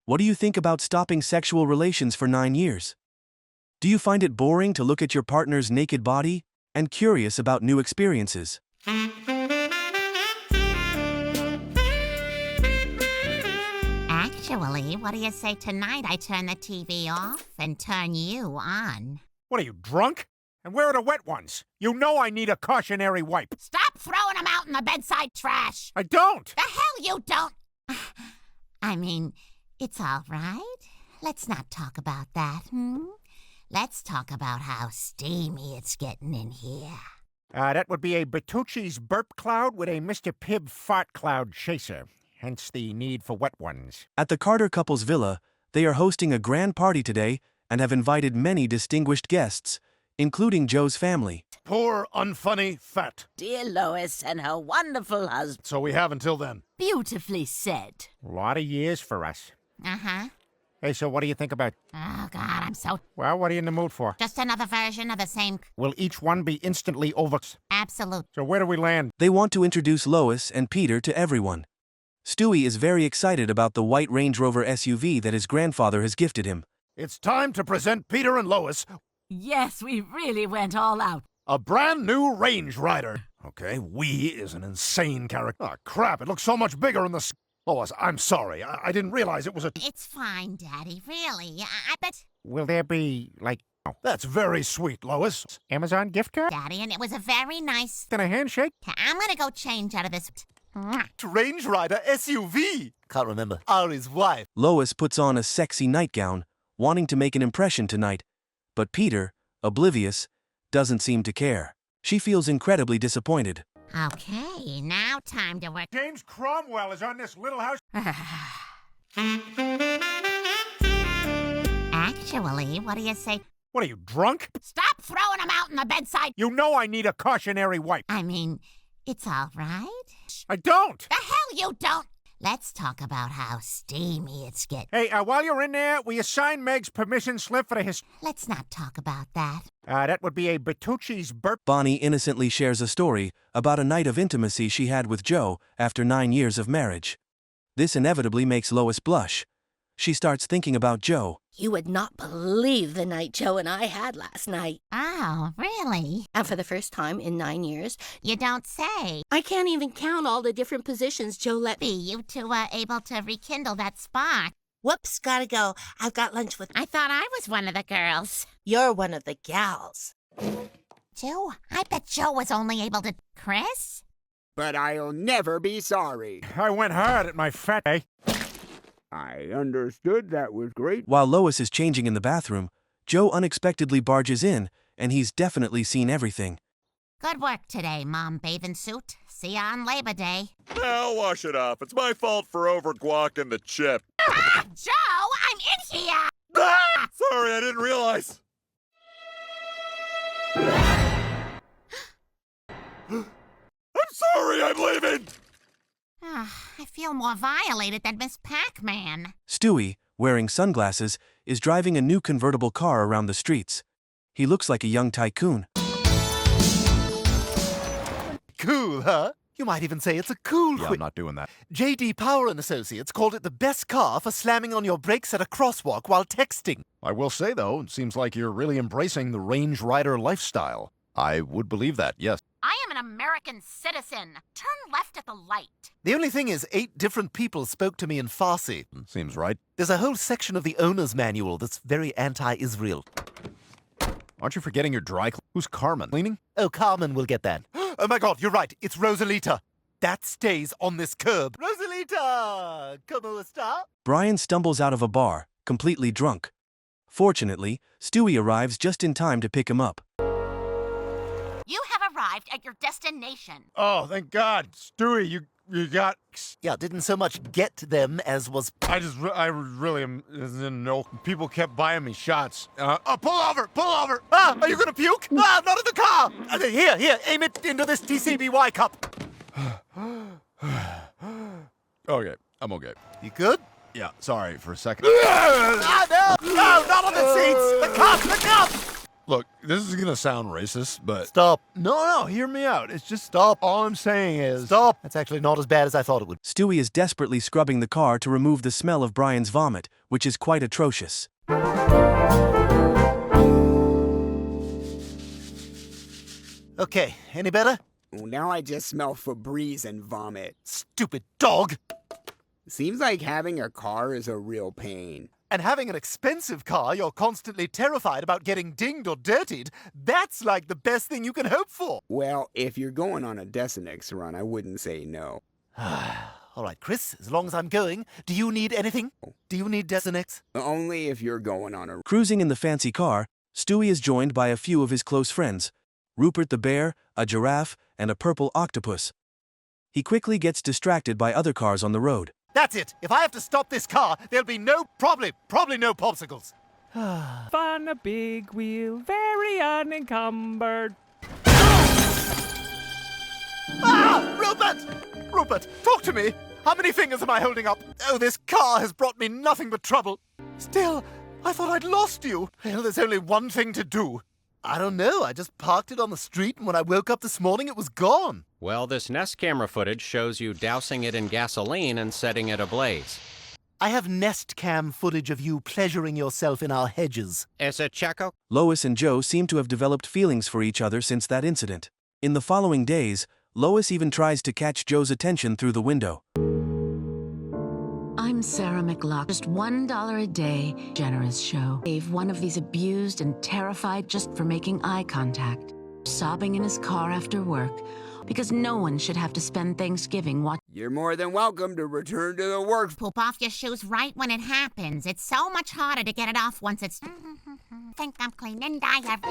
What do you think about stopping sexual relations for 9 years? Do you find it boring to look at your partner's naked body and curious about new experiences? Actually, what do you say tonight I turn the TV off and turn you on? What are you, drunk? And where are the wet ones? You know I need a cautionary wipe. Stop throwing them out in the bedside trash! I don't! The hell you don't! I mean, it's all right. Let's not talk about that, Let's talk about how steamy it's getting in here. That would be a Bertucci's burp cloud with a Mr. Pibb fart cloud chaser. Hence the need for wet ones. At the Carter couple's villa, they are hosting a grand party today and have invited many distinguished guests, including Joe's family. Poor, unfunny, fat. Dear Lois and her wonderful husband. So we have until then. Beautifully said. A lot of years for us. Uh-huh. Hey, so what do you think about... Oh, God, I'm so... Well, what are you in the mood for? Just another version of the same... Will each one be instantly over... Absolute... So where do we land? They want to introduce Lois and Peter to everyone. Stewie is very excited about the white Range Rover SUV that his grandfather has gifted him. It's time to present Peter and Lois Yes, we really went all out. a brand new Range Rider. Okay, we is an insane character. Oh, crap, it looks so much bigger in the... Lois, I'm sorry. I didn't realize it was a... It's fine, Daddy, really. I bet... Will there be, like... That's very sweet, Lois. Amazon gift card? Daddy, and it was a very nice... And a handshake? I'm gonna go change out of this... Range Rider SUV. Can't remember. Ari's wife. Lois puts on a sexy nightgown, wanting to make an impression tonight, but Peter, oblivious, doesn't seem to care. She feels incredibly disappointed. Okay, now time to work... James Cromwell is on this little house... Actually, what do you say... What are you, drunk? Stop throwing them out in the bedside... You know I need a cautionary wipe. I mean, it's all right. I don't! The hell you don't! Let's talk about how steamy it's getting. Hey, while you're in there, will you sign Meg's permission slip for the Let's not talk about that. That would be a Bertucci's burp... Bonnie innocently shares a story about a night of intimacy she had with Joe after 9 years of marriage. This inevitably makes Lois blush. She starts thinking about Joe. You would not believe the night Joe and I had last night. Oh, really? And for the first time in 9 years, You don't say. I can't even count all the different positions Joe let me. Be you two were able to rekindle that spark. Whoops, gotta go. I've got lunch with... I thought I was one of the girls. You're one of the gals. Joe? I bet Joe was only able to... Chris? But I'll never be sorry. I went hard at my fat... I understood that was great. While Lois is changing in the bathroom, Joe unexpectedly barges in, and he's definitely seen everything. Good work today, Mom bathing suit. See ya on Labor Day. I'll wash it off. It's my fault for overguacking the chip. Ah, Joe, I'm in here! Ah! Sorry, I didn't realize. I'm sorry, I'm leaving. I feel more violated than Miss Pac-Man. Stewie, wearing sunglasses, is driving a new convertible car around the streets. He looks like a young tycoon. Cool, huh? You might even say it's a cool Yeah, I'm not doing that. J.D. Power and Associates called it the best car for slamming on your brakes at a crosswalk while texting. I will say, though, it seems like you're really embracing the Range Rider lifestyle. I would believe that, yes. I am an American citizen. Turn left at the light. The only thing is 8 different people spoke to me in Farsi. Seems right. There's a whole section of the owner's manual that's very anti-Israel. Aren't you forgetting your dry cleaning? Who's Carmen? Cleaning? Oh, Carmen will get that. Oh my God, you're right. It's Rosalita. That stays on this curb. Rosalita! ¿Cómo está? Brian stumbles out of a bar, completely drunk. Fortunately, Stewie arrives just in time to pick him up. You have arrived at your destination. Oh, thank God. Stewie, you got... Yeah, didn't so much get them as was... I really didn't know. People kept buying me shots. Pull over! Ah, are you gonna puke? Ah, not in the car! Here, aim it into this TCBY cup. Okay, I'm okay. You good? Yeah, sorry for a second. Ah, no, not on the seats! The cup! Look, this is gonna sound racist, but... Stop. No, hear me out. It's just... Stop. All I'm saying is... Stop. That's actually not as bad as I thought it would. Stewie is desperately scrubbing the car to remove the smell of Brian's vomit, which is quite atrocious. Okay, any better? Now I just smell Febreze and vomit. Stupid dog. Seems like having a car is a real pain. And having an expensive car you're constantly terrified about getting dinged or dirtied, that's like the best thing you can hope for. Well, if you're going on a Desinex run, I wouldn't say no. All right, Chris, as long as I'm going, do you need anything? Do you need Desinex? Only if you're going on a... Cruising in the fancy car, Stewie is joined by a few of his close friends: Rupert the bear, a giraffe, and a purple octopus. He quickly gets distracted by other cars on the road. That's it. If I have to stop this car, there'll be probably no popsicles. Fun a big wheel, very unencumbered. Rupert! Rupert, talk to me. How many fingers am I holding up? Oh, this car has brought me nothing but trouble. Still, I thought I'd lost you. Well, there's only one thing to do. I don't know. I just parked it on the street, and when I woke up this morning, it was gone. Well, this Nest camera footage shows you dousing it in gasoline and setting it ablaze. I have Nest cam footage of you pleasuring yourself in our hedges. Is it Checo? Lois and Joe seem to have developed feelings for each other since that incident. In the following days, Lois even tries to catch Joe's attention through the window. I'm Sarah McLaughlin. Just $1 a day, generous show. Save one of these abused and terrified just for making eye contact. Sobbing in his car after work, because no one should have to spend Thanksgiving watching. You're more than welcome to return to the work. Poop off your shoes right when it happens. It's so much harder to get it off once it's... Think I'm clean and I have...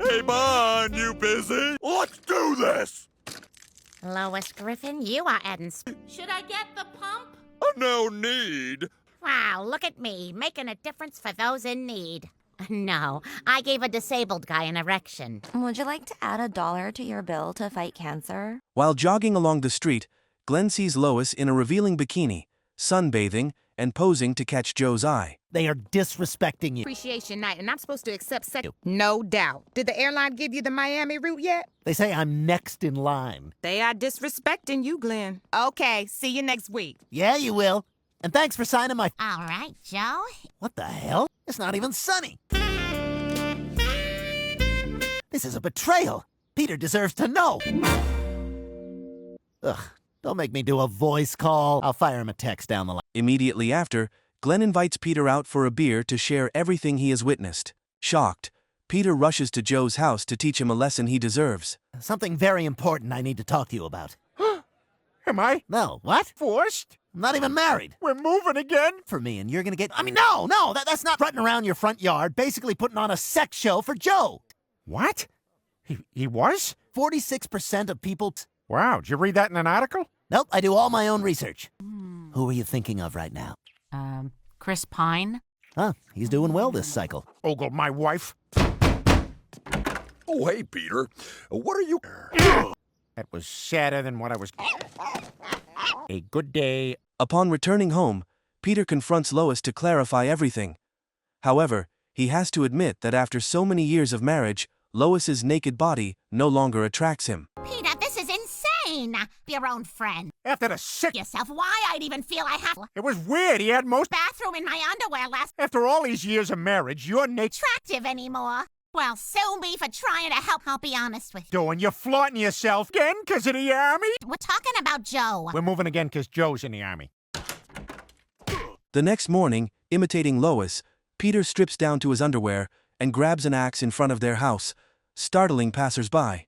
Hey, Bon, you busy? Let's do this! Lois Griffin, you are adding... Should I get the pump? No need. Wow, look at me, making a difference for those in need. No, I gave a disabled guy an erection. Would you like to add $1 to your bill to fight cancer? While jogging along the street, Glenn sees Lois in a revealing bikini, sunbathing, and posing to catch Joe's eye. They are disrespecting you. Appreciation night, and I'm supposed to accept sex. No doubt. Did the airline give you the Miami route yet? They say I'm next in line. They are disrespecting you, Glenn. Okay, see you next week. Yeah, you will. And thanks for signing my... All right, Joe. What the hell? It's not even sunny. This is a betrayal. Peter deserves to know. Ugh, don't make me do a voice call. I'll fire him a text down the line. Immediately after, Glenn invites Peter out for a beer to share everything he has witnessed. Shocked, Peter rushes to Joe's house to teach him a lesson he deserves. Something very important I need to talk to you about. Am I? No, what? Forced? I'm not even married. We're moving again? For me, and you're gonna get... No, that's not strutting around your front yard, basically putting on a sex show for Joe. What? He was? 46% of people... Wow, did you read that in an article? Nope, I do all my own research. Who are you thinking of right now? Chris Pine? Huh, he's doing well this cycle. Ogle, my wife. Oh, hey, Peter. What are you... That was sadder than what I was... A good day. Upon returning home, Peter confronts Lois to clarify everything. However, he has to admit that after so many years of marriage, Lois's naked body no longer attracts him. Peter, this is insane. Be your own friend. After the sick... Yourself, why I'd even feel I have... It was weird. He had most... Bathroom in my underwear last... After all these years of marriage, you're naked... Attractive anymore. Well, sue me for trying to help. I'll be honest with you. Doing, you're flaunting yourself again because of the army? We're talking about Joe. We're moving again because Joe's in the army. The next morning, imitating Lois, Peter strips down to his underwear and grabs an axe in front of their house, startling passers-by.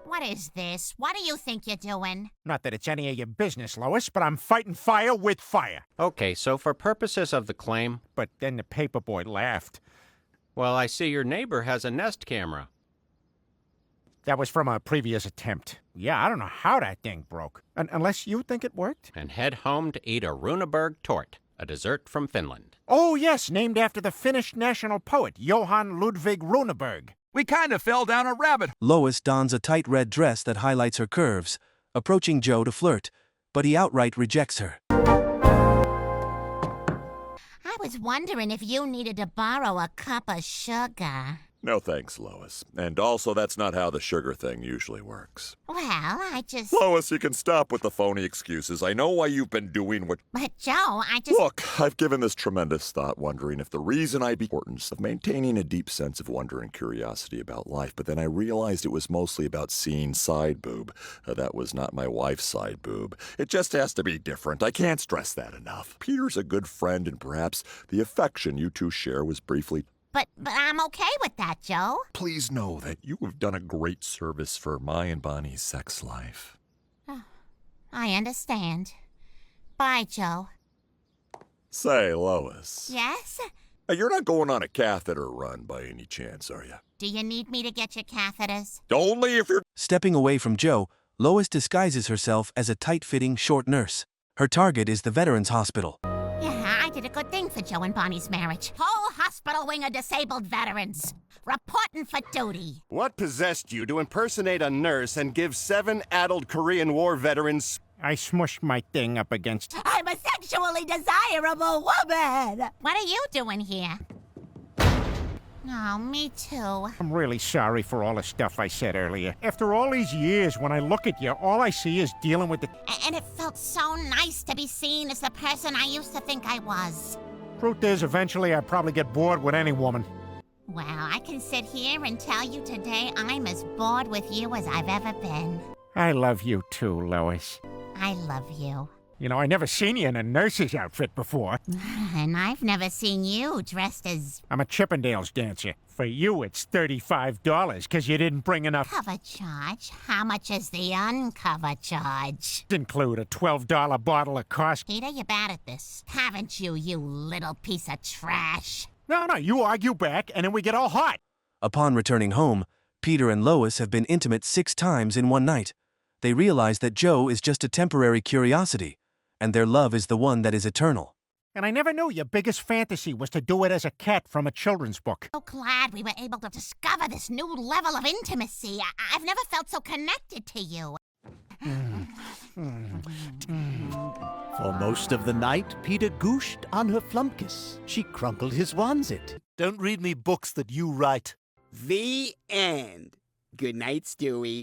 What is this? What do you think you're doing? Not that it's any of your business, Lois, but I'm fighting fire with fire. Okay, so for purposes of the claim... But then the paperboy laughed. Well, I see your neighbor has a Nest camera. That was from a previous attempt. Yeah, I don't know how that thing broke. Unless you think it worked? And head home to eat a Runeberg tort, a dessert from Finland. Oh, yes, named after the Finnish national poet, Johann Ludwig Runeberg. We kind of fell down a rabbit. Lois dons a tight red dress that highlights her curves, approaching Joe to flirt, but he outright rejects her. I was wondering if you needed to borrow a cup of sugar. No thanks, Lois. And also, that's not how the sugar thing usually works. Well, I just... Lois, you can stop with the phony excuses. I know why you've been doing what... But, Joe, I just... Look, I've given this tremendous thought, wondering if the reason I'd be importance of maintaining a deep sense of wonder and curiosity about life, but then I realized it was mostly about seeing side boob. That was not my wife's side boob. It just has to be different. I can't stress that enough. Peter's a good friend, and perhaps the affection you two share was briefly... But I'm okay with that, Joe. Please know that you have done a great service for my and Bonnie's sex life. Oh, I understand. Bye, Joe. Say, Lois. Yes? You're not going on a catheter run by any chance, are you? Do you need me to get your catheters? Only if you're... Stepping away from Joe, Lois disguises herself as a tight-fitting short nurse. Her target is the Veterans Hospital. Yeah, I did a good thing for Joe and Bonnie's marriage. Whole hospital wing of disabled veterans. Reporting for duty. What possessed you to impersonate a nurse and give 7 adult Korean War veterans... I smushed my thing up against... I'm a sexually desirable woman! What are you doing here? Oh, me too. I'm really sorry for all the stuff I said earlier. After all these years, when I look at you, all I see is dealing with the... And it felt so nice to be seen as the person I used to think I was. Truth is, eventually I'd probably get bored with any woman. Well, I can sit here and tell you today I'm as bored with you as I've ever been. I love you too, Lois. I love you. You know, I never seen you in a nurse's outfit before. And I've never seen you dressed as... I'm a Chippendales dancer. For you, it's $35 because you didn't bring enough... Cover charge? How much is the uncover charge? Include a $12 bottle of Costco. Peter, you're bad at this. Haven't you, you little piece of trash? No, you argue back, and then we get all hot. Upon returning home, Peter and Lois have been intimate 6 times in one night. They realize that Joe is just a temporary curiosity, and their love is the one that is eternal. And I never knew your biggest fantasy was to do it as a cat from a children's book. So glad we were able to discover this new level of intimacy. I've never felt so connected to you. For most of the night, Peter gooshed on her flumpkiss. She crunkled his wansit. Don't read me books that you write. The end. Good night, Stewie.